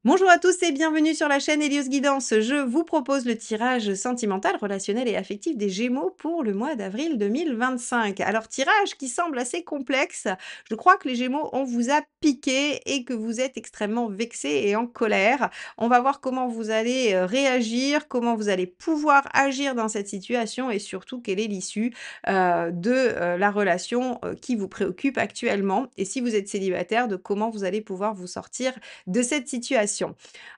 Bonjour à tous et bienvenue sur la chaîne Helios Guidance. Je vous propose le tirage sentimental, relationnel et affectif des Gémeaux pour le mois d'avril 2025. Alors, tirage qui semble assez complexe. Je crois que les Gémeaux, on vous a piqué et que vous êtes extrêmement vexés et en colère. On va voir comment vous allez réagir, comment vous allez pouvoir agir dans cette situation et surtout quelle est l'issue de la relation qui vous préoccupe actuellement. Et si vous êtes célibataire, de comment vous allez pouvoir vous sortir de cette situation.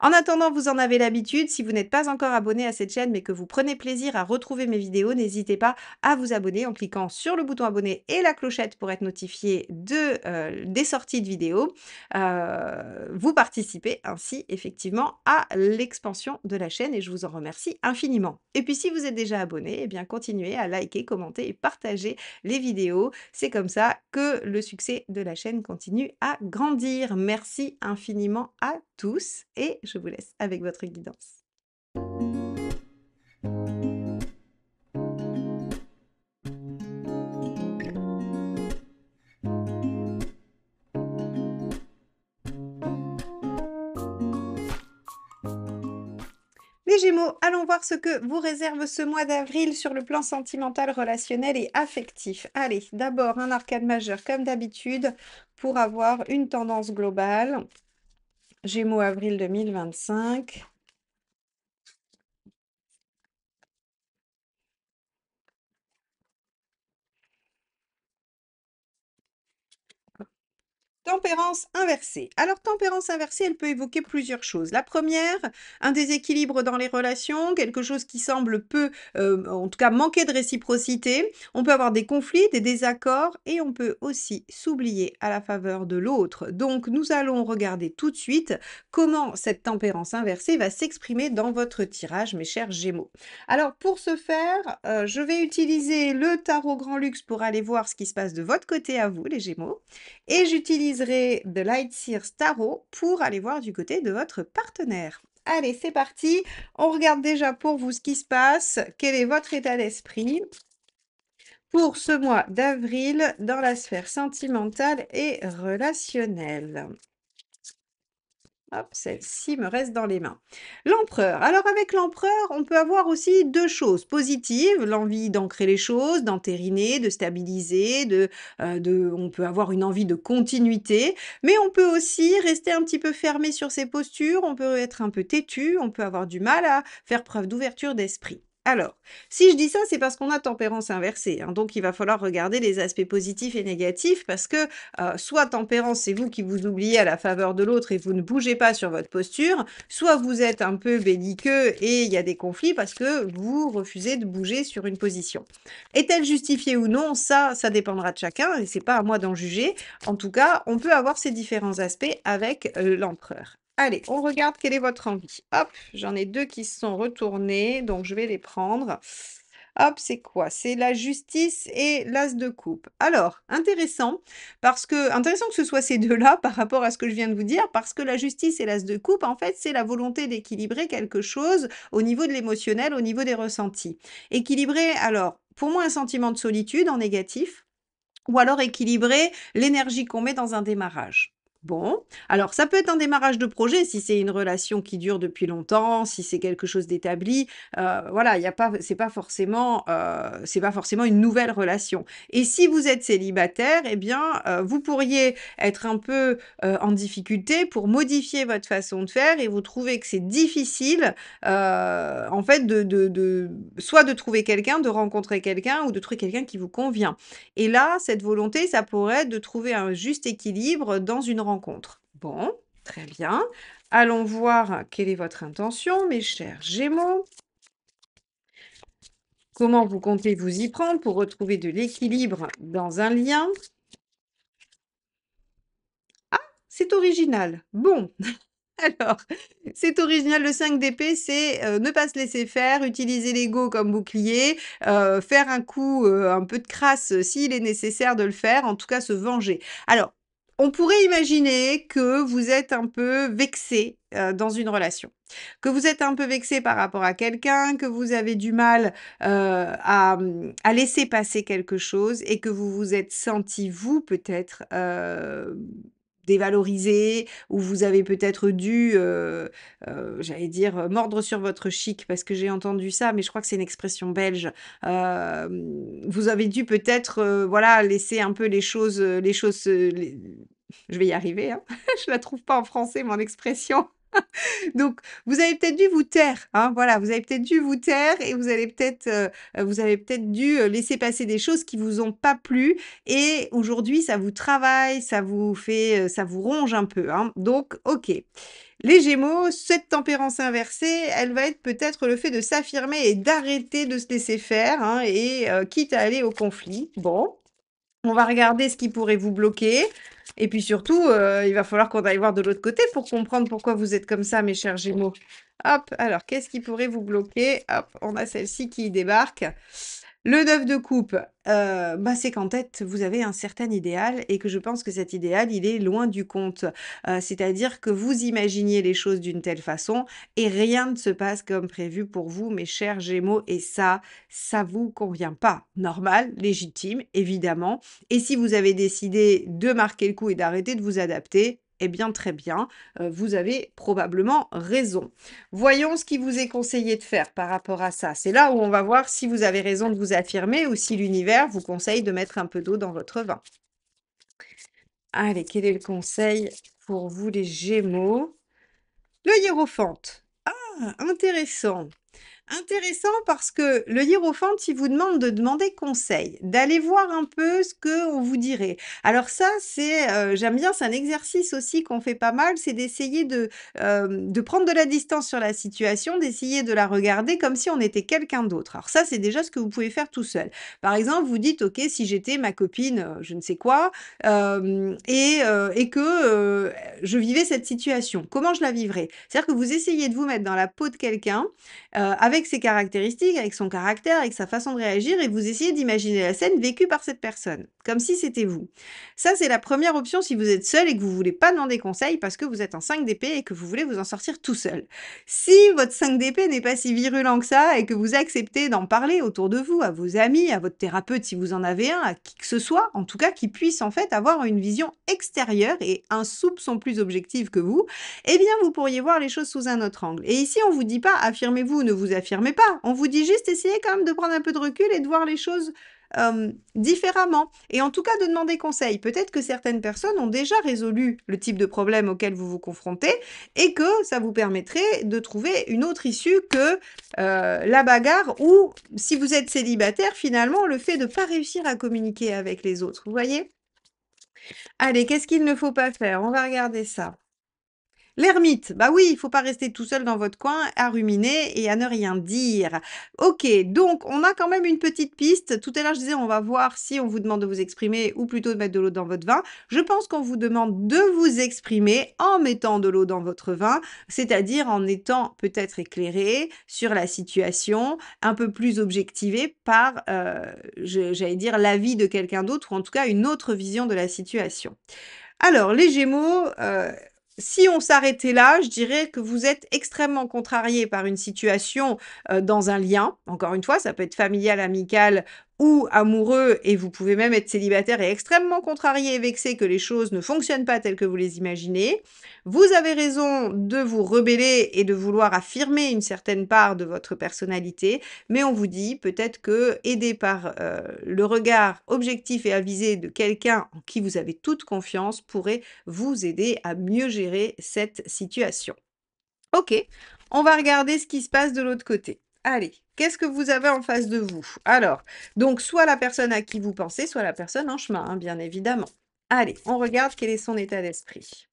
En attendant, vous en avez l'habitude, si vous n'êtes pas encore abonné à cette chaîne, mais que vous prenez plaisir à retrouver mes vidéos, n'hésitez pas à vous abonner en cliquant sur le bouton abonner et la clochette pour être notifié des sorties de vidéos. Vous participez ainsi effectivement à l'expansion de la chaîne et je vous en remercie infiniment. Et puis si vous êtes déjà abonné, eh bien continuez à liker, commenter et partager les vidéos. C'est comme ça que le succès de la chaîne continue à grandir. Merci infiniment à tous et je vous laisse avec votre guidance. Les Gémeaux, allons voir ce que vous réserve ce mois d'avril sur le plan sentimental, relationnel et affectif. Allez, d'abord un arcane majeur comme d'habitude pour avoir une tendance globale. Gémeaux avril 2025. Tempérance inversée. Alors, tempérance inversée, elle peut évoquer plusieurs choses. La première, un déséquilibre dans les relations, quelque chose qui semble en tout cas, manquer de réciprocité. On peut avoir des conflits, des désaccords et on peut aussi s'oublier à la faveur de l'autre. Donc, nous allons regarder tout de suite comment cette tempérance inversée va s'exprimer dans votre tirage, mes chers Gémeaux. Alors, pour ce faire, je vais utiliser le tarot Grand Luxe pour aller voir ce qui se passe de votre côté à vous, les Gémeaux. Et j'utiliserai The Lightseer Tarot pour aller voir du côté de votre partenaire. Allez, c'est parti. On regarde déjà pour vous ce qui se passe. Quel est votre état d'esprit pour ce mois d'avril dans la sphère sentimentale et relationnelle? Hop, celle-ci me reste dans les mains. L'empereur. Alors avec l'empereur, on peut avoir aussi deux choses positives, l'envie d'ancrer les choses, d'entériner, de stabiliser, on peut avoir une envie de continuité, mais on peut aussi rester un petit peu fermé sur ses postures, on peut être un peu têtu, on peut avoir du mal à faire preuve d'ouverture d'esprit. Alors, si je dis ça, c'est parce qu'on a tempérance inversée, hein, donc il va falloir regarder les aspects positifs et négatifs parce que soit tempérance, c'est vous qui vous oubliez à la faveur de l'autre et vous ne bougez pas sur votre posture, soit vous êtes un peu belliqueux et il y a des conflits parce que vous refusez de bouger sur une position. Est-elle justifiée ou non? Ça dépendra de chacun et c'est pas à moi d'en juger. En tout cas, on peut avoir ces différents aspects avec l'empereur. Allez, on regarde quelle est votre envie. Hop, j'en ai deux qui se sont retournés, donc je vais les prendre. Hop, c'est quoi? C'est la justice et l'as de coupe. Alors, intéressant que ce soit ces 2-là par rapport à ce que je viens de vous dire, parce que la justice et l'as de coupe, en fait, c'est la volonté d'équilibrer quelque chose au niveau de l'émotionnel, au niveau des ressentis. Équilibrer, alors, pour moi, un sentiment de solitude en négatif, ou alors équilibrer l'énergie qu'on met dans un démarrage. Bon, alors ça peut être un démarrage de projet si c'est une relation qui dure depuis longtemps, si c'est quelque chose d'établi, voilà, il y a pas c'est pas forcément une nouvelle relation et si vous êtes célibataire et bien, vous pourriez être un peu, en difficulté pour modifier votre façon de faire et vous trouvez que c'est difficile, en fait de soit de trouver quelqu'un, de rencontrer quelqu'un ou de trouver quelqu'un qui vous convient. Et là, cette volonté, ça pourrait être de trouver un juste équilibre dans une rencontre. Bon, très bien. Allons voir quelle est votre intention, mes chers Gémeaux. Comment vous comptez vous y prendre pour retrouver de l'équilibre dans un lien? C'est original. Bon, alors, c'est original. Le 5 d'épée, c'est ne pas se laisser faire, utiliser l'ego comme bouclier, faire un coup un peu de crasse s'il est nécessaire de le faire, en tout cas se venger. Alors, on pourrait imaginer que vous êtes un peu vexé dans une relation, que vous êtes un peu vexé par rapport à quelqu'un, que vous avez du mal à laisser passer quelque chose et que vous vous êtes senti, vous, peut-être, dévalorisé, où vous avez peut-être dû, j'allais dire, mordre sur votre chic parce que j'ai entendu ça, mais je crois que c'est une expression belge. Vous avez dû peut-être, voilà, laisser un peu les choses, les je vais y arriver, hein. Je la trouve pas en français mon expression. Donc, vous avez peut-être dû vous taire, hein, voilà, vous avez peut-être dû vous taire et vous avez peut-être dû, laisser passer des choses qui vous ont pas plu et aujourd'hui ça vous travaille, ça vous ronge un peu, hein. Donc OK. Les Gémeaux, cette tempérance inversée, elle va être peut-être le fait de s'affirmer et d'arrêter de se laisser faire, hein et quitte à aller au conflit. Bon, on va regarder ce qui pourrait vous bloquer et puis surtout, il va falloir qu'on aille voir de l'autre côté pour comprendre pourquoi vous êtes comme ça, mes chers Gémeaux. Hop, alors qu'est-ce qui pourrait vous bloquer? Hop, on a celle-ci qui débarque. Le 9 de coupe, bah, c'est qu'en tête, vous avez un certain idéal et que je pense que cet idéal, il est loin du compte. C'est-à-dire que vous imaginiez les choses d'une telle façon et rien ne se passe comme prévu pour vous, mes chers Gémeaux et ça vous convient pas. Normal, légitime, évidemment et si vous avez décidé de marquer le coup et d'arrêter de vous adapter, eh bien, très bien, vous avez probablement raison. Voyons ce qui vous est conseillé de faire par rapport à ça. C'est là où on va voir si vous avez raison de vous affirmer ou si l'univers vous conseille de mettre un peu d'eau dans votre vin. Allez, quel est le conseil pour vous les Gémeaux? Le hiérophante. Ah, intéressant. Intéressant parce que le hiérophante, il vous demande de demander conseil, d'aller voir un peu ce qu'on vous dirait. Alors ça, j'aime bien, c'est un exercice aussi qu'on fait pas mal, c'est d'essayer de prendre de la distance sur la situation, d'essayer de la regarder comme si on était quelqu'un d'autre. Alors ça, c'est déjà ce que vous pouvez faire tout seul. Par exemple, vous dites: «OK, si j'étais ma copine, je ne sais quoi, et que, je vivais cette situation, comment je la vivrais?» C'est-à-dire que vous essayez de vous mettre dans la peau de quelqu'un avec ses caractéristiques, avec son caractère, avec sa façon de réagir et vous essayez d'imaginer la scène vécue par cette personne, comme si c'était vous. Ça, c'est la première option si vous êtes seul et que vous voulez pas demander conseil parce que vous êtes en 5 d'épée et que vous voulez vous en sortir tout seul. Si votre 5 d'épée n'est pas si virulent que ça et que vous acceptez d'en parler autour de vous, à vos amis, à votre thérapeute si vous en avez un, à qui que ce soit, en tout cas qui puisse en fait avoir une vision extérieure et un soupçon plus objectif que vous, eh bien, vous pourriez voir les choses sous un autre angle. Et ici, on vous dit pas affirmez-vous, ne vous affirmez pas. On vous dit juste essayez quand même de prendre un peu de recul et de voir les choses différemment. Et en tout cas, de demander conseil. Peut-être que certaines personnes ont déjà résolu le type de problème auquel vous vous confrontez et que ça vous permettrait de trouver une autre issue que la bagarre ou si vous êtes célibataire, finalement, le fait de ne pas réussir à communiquer avec les autres. Vous voyez? Allez, qu'est-ce qu'il ne faut pas faire? On va regarder ça. L'ermite, bah oui, il faut pas rester tout seul dans votre coin à ruminer et à ne rien dire. OK, donc on a quand même une petite piste. Tout à l'heure, je disais, on va voir si on vous demande de vous exprimer ou plutôt de mettre de l'eau dans votre vin. Je pense qu'on vous demande de vous exprimer en mettant de l'eau dans votre vin, c'est-à-dire en étant peut-être éclairé sur la situation, un peu plus objectivé par, j'allais dire, l'avis de quelqu'un d'autre ou en tout cas une autre vision de la situation. Alors, les Gémeaux, si on s'arrêtait là, je dirais que vous êtes extrêmement contrariés par une situation, dans un lien. Encore une fois, ça peut être familial, amical ou amoureux et vous pouvez même être célibataire et extrêmement contrarié et vexé que les choses ne fonctionnent pas telles que vous les imaginez. Vous avez raison de vous rebeller et de vouloir affirmer une certaine part de votre personnalité, mais on vous dit peut-être que, aidé par, le regard objectif et avisé de quelqu'un en qui vous avez toute confiance, pourrait vous aider à mieux gérer cette situation. OK, on va regarder ce qui se passe de l'autre côté. Allez, qu'est-ce que vous avez en face de vous? Alors, donc soit la personne à qui vous pensez, soit la personne en chemin, hein, bien évidemment. Allez, on regarde quel est son état d'esprit.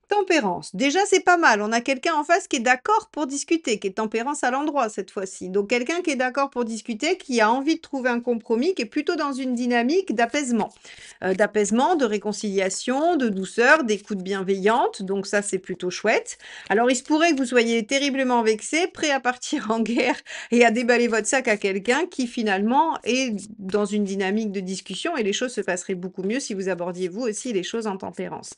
Tempérance. Déjà, c'est pas mal. On a quelqu'un en face qui est d'accord pour discuter, qui est tempérance à l'endroit cette fois-ci. Donc quelqu'un qui est d'accord pour discuter, qui a envie de trouver un compromis, qui est plutôt dans une dynamique d'apaisement. D'apaisement, de réconciliation, de douceur, d'écoute bienveillante. Donc ça, c'est plutôt chouette. Alors il se pourrait que vous soyez terriblement vexé, prêt à partir en guerre et à déballer votre sac à quelqu'un qui finalement est dans une dynamique de discussion et les choses se passeraient beaucoup mieux si vous abordiez vous aussi les choses en tempérance.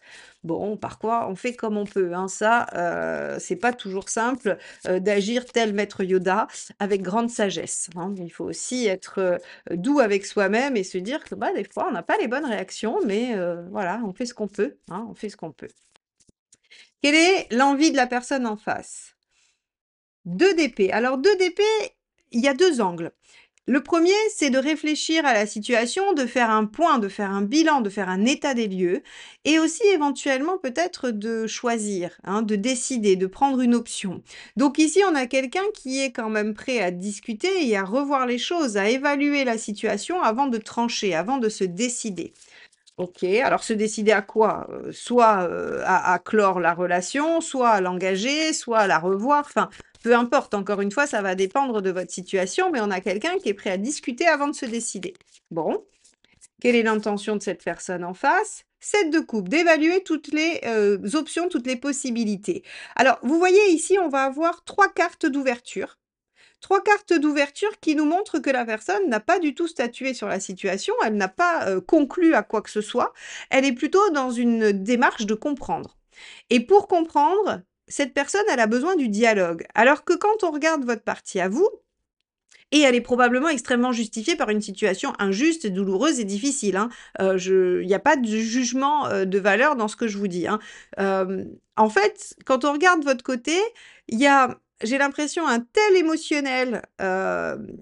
Bon, parfois, on fait comme on peut, hein. Ça, c'est pas toujours simple, d'agir tel maître Yoda avec grande sagesse, hein. Il faut aussi être, doux avec soi-même et se dire que, bah, des fois, on n'a pas les bonnes réactions, mais voilà, on fait ce qu'on peut, hein, on fait ce qu'on peut. Quelle est l'envie de la personne en face? 2 d'épée. Alors 2 d'épée, il y a 2 angles. Le premier, c'est de réfléchir à la situation, de faire un point, de faire un bilan, de faire un état des lieux et aussi éventuellement peut-être de choisir, hein, de décider, de prendre une option. Donc ici, on a quelqu'un qui est quand même prêt à discuter et à revoir les choses, à évaluer la situation avant de trancher, avant de se décider. OK, alors se décider à quoi? Soit, à clore la relation, soit à l'engager, soit à la revoir, enfin, peu importe, encore une fois, ça va dépendre de votre situation, mais on a quelqu'un qui est prêt à discuter avant de se décider. Bon, quelle est l'intention de cette personne en face? 7 de coupe, d'évaluer toutes les, options, toutes les possibilités. Alors, vous voyez ici, on va avoir 3 cartes d'ouverture. 3 cartes d'ouverture qui nous montrent que la personne n'a pas du tout statué sur la situation, elle n'a pas, conclu à quoi que ce soit. Elle est plutôt dans une démarche de comprendre et pour comprendre, cette personne, elle a besoin du dialogue. Alors que quand on regarde votre partie à vous et elle est probablement extrêmement justifiée par une situation injuste, douloureuse et difficile, hein. Il y a pas de jugement, de valeur dans ce que je vous dis, hein. En fait, quand on regarde votre côté, il y a, j'ai l'impression, un tel émotionnel,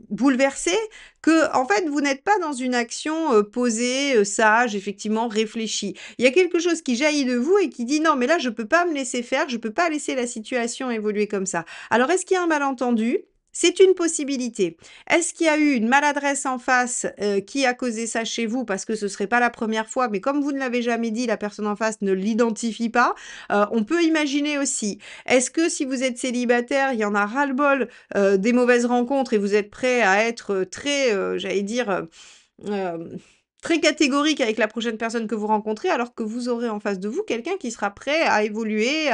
bouleversé que, en fait, vous n'êtes pas dans une action, posée, sage, effectivement réfléchie. Il y a quelque chose qui jaillit de vous et qui dit: «Non, mais là, je peux pas me laisser faire, je peux pas laisser la situation évoluer comme ça». Alors est-ce qu'il y a un malentendu? C'est une possibilité. Est-ce qu'il y a eu une maladresse en face, qui a causé ça chez vous? Parce que ce serait pas la première fois, mais comme vous ne l'avez jamais dit, la personne en face ne l'identifie pas. On peut imaginer aussi. Est-ce que si vous êtes célibataire, il y en a ras-le-bol, des mauvaises rencontres et vous êtes prêt à être, très, j'allais dire, hem, très catégorique avec la prochaine personne que vous rencontrez, alors que vous aurez en face de vous quelqu'un qui sera prêt à évoluer,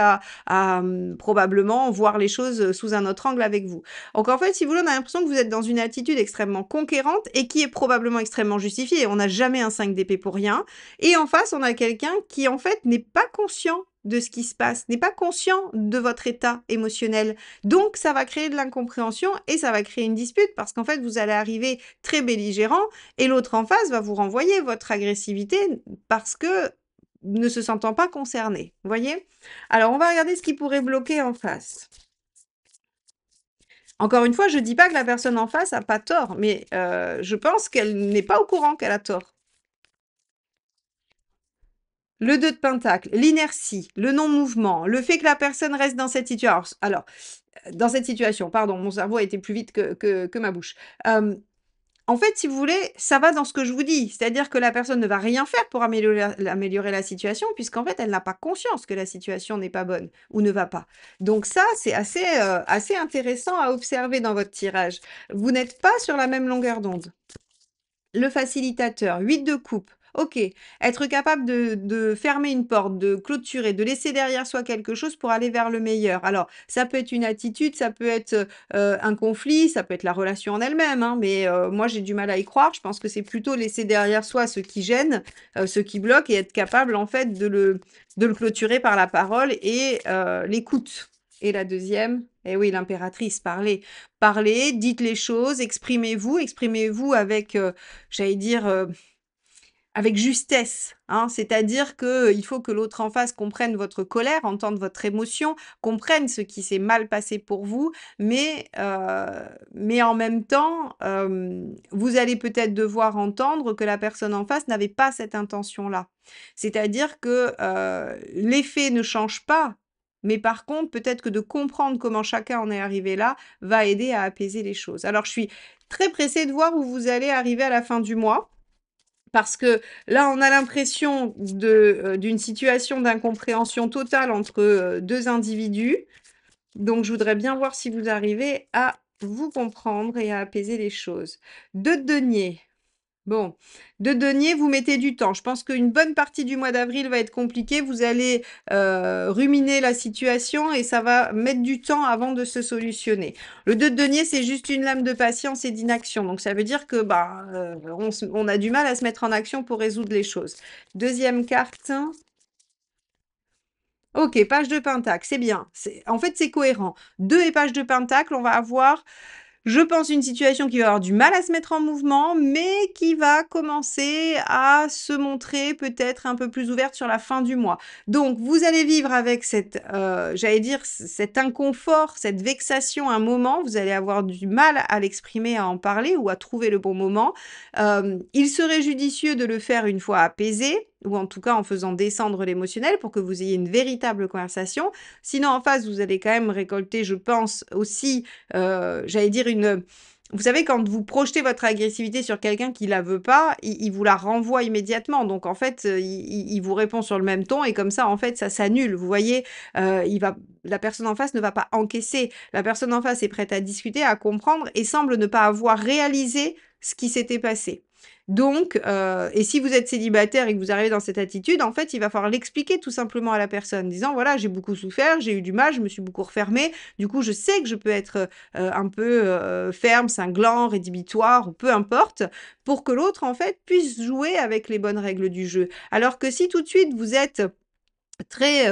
probablement voir les choses, sous un autre angle avec vous. Donc en fait, si vous voulez, on a l'impression que vous êtes dans une attitude extrêmement conquérante et qui est probablement extrêmement justifiée. On n'a jamais un 5 d'épée pour rien et en face, on a quelqu'un qui, en fait, n'est pas conscient de ce qui se passe, n'est pas conscient de votre état émotionnel. Donc ça va créer de l'incompréhension et ça va créer une dispute parce qu'en fait, vous allez arriver très belligérant et l'autre en face va vous renvoyer votre agressivité parce que ne se sentant pas concerné. Vous voyez? Alors, on va regarder ce qui pourrait bloquer en face. Encore une fois, je dis pas que la personne en face a pas tort, mais je pense qu'elle n'est pas au courant qu'elle a tort. Le 2 de pentacle, l'inertie, le non-mouvement, le fait que la personne reste dans cette situation. Alors, dans cette situation, pardon, mon cerveau a été plus vite que ma bouche. En fait, si vous voulez, ça va dans ce que je vous dis. C'est-à-dire que la personne ne va rien faire pour améliorer la situation puisqu'en fait, elle n'a pas conscience que la situation n'est pas bonne ou ne va pas. Donc ça, c'est assez, assez intéressant à observer dans votre tirage. Vous n'êtes pas sur la même longueur d'onde. Le facilitateur, 8 de coupe. OK, être capable de fermer une porte, de clôturer, de laisser derrière soi quelque chose pour aller vers le meilleur. Alors, ça peut être une attitude, ça peut être, un conflit, ça peut être la relation en elle-même, hein, mais moi, j'ai du mal à y croire. Je pense que c'est plutôt laisser derrière soi ce qui gêne, ce qui bloque et être capable, en fait, de le clôturer par la parole et l'écoute. Et la deuxième, eh oui, l'impératrice, parlez. Parlez, dites les choses, exprimez-vous avec, j'allais dire, avec justesse, hein. C'est-à-dire que, il faut que l'autre en face comprenne votre colère, entende votre émotion, comprenne ce qui s'est mal passé pour vous, mais en même temps, vous allez peut-être devoir entendre que la personne en face n'avait pas cette intention-là. C'est-à-dire que, les faits ne changent pas, mais par contre, peut-être que de comprendre comment chacun en est arrivé là, va aider à apaiser les choses. Alors je suis très pressée de voir où vous allez arriver à la fin du mois. Parce que là, on a l'impression d'une situation d'incompréhension totale entre, 2 individus. Donc je voudrais bien voir si vous arrivez à vous comprendre et à apaiser les choses. 2 de denier. Bon, de denier, vous mettez du temps. Je pense qu'une bonne partie du mois d'avril va être compliquée. Vous allez, ruminer la situation et ça va mettre du temps avant de se solutionner. Le 2 de denier, c'est juste une lame de patience et d'inaction. Donc ça veut dire que, bah, on a du mal à se mettre en action pour résoudre les choses. Deuxième carte. OK, page de pentacle, c'est bien. En fait, c'est cohérent. 2 et page de pentacle, on va avoir, je pense, une situation qui va avoir du mal à se mettre en mouvement, mais qui va commencer à se montrer peut-être un peu plus ouverte sur la fin du mois. Donc vous allez vivre avec cette, j'allais dire, cet inconfort, cette vexation un moment. Vous allez avoir du mal à l'exprimer, à en parler ou à trouver le bon moment. Il serait judicieux de le faire une fois apaisé ou en tout cas en faisant descendre l'émotionnel pour que vous ayez une véritable conversation. Sinon, en face, vous allez quand même récolter, je pense aussi, j'allais dire une, vous savez, quand vous projetez votre agressivité sur quelqu'un qui la veut pas, il vous la renvoie immédiatement. Donc en fait, il vous répond sur le même ton et comme ça, en fait, ça s'annule. Vous voyez? La personne en face ne va pas encaisser. La personne en face est prête à discuter, à comprendre et semble ne pas avoir réalisé ce qui s'était passé. Donc et si vous êtes célibataire et que vous arrivez dans cette attitude, en fait, il va falloir l'expliquer tout simplement à la personne, disant: «Voilà, j'ai beaucoup souffert, j'ai eu du mal, je me suis beaucoup refermée. Du coup, je sais que je peux être, un peu, ferme, cinglant, rédhibitoire ou peu importe», pour que l'autre, en fait, puisse jouer avec les bonnes règles du jeu. Alors que si tout de suite vous êtes très,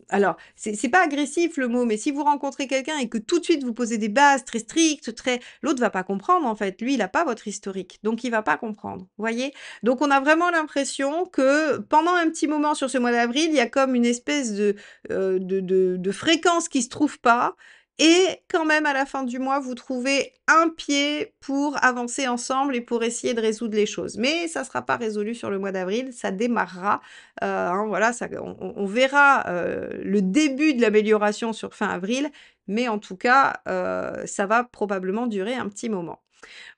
alors c'est pas agressif le mot, mais si vous rencontrez quelqu'un et que tout de suite vous posez des bases très strictes, très, l'autre va pas comprendre en fait. Lui, il a pas votre historique, donc il va pas comprendre, vous voyez? Donc on a vraiment l'impression que pendant un petit moment sur ce mois d'avril, il y a comme une espèce de fréquence qui se trouve pas et quand même à la fin du mois, vous trouvez un pied pour avancer ensemble et pour essayer de résoudre les choses. Mais ça sera pas résolu sur le mois d'avril, ça démarrera. Hein, voilà, ça on verra, le début de l'amélioration sur fin avril, mais en tout cas, ça va probablement durer un petit moment.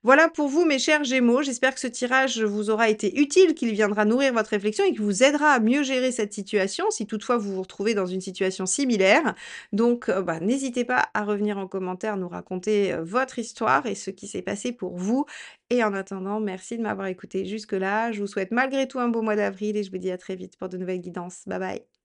Voilà pour vous, mes chers Gémeaux. J'espère que ce tirage vous aura été utile, qu'il viendra nourrir votre réflexion et qu'il vous aidera à mieux gérer cette situation, si toutefois vous vous retrouvez dans une situation similaire. Donc, bah, n'hésitez pas à revenir en commentaire, nous raconter, votre histoire et ce qui s'est passé pour vous. Et en attendant, merci de m'avoir écouté jusque-là. Je vous souhaite malgré tout un beau mois d'avril et je vous dis à très vite pour de nouvelles guidances. Bye bye.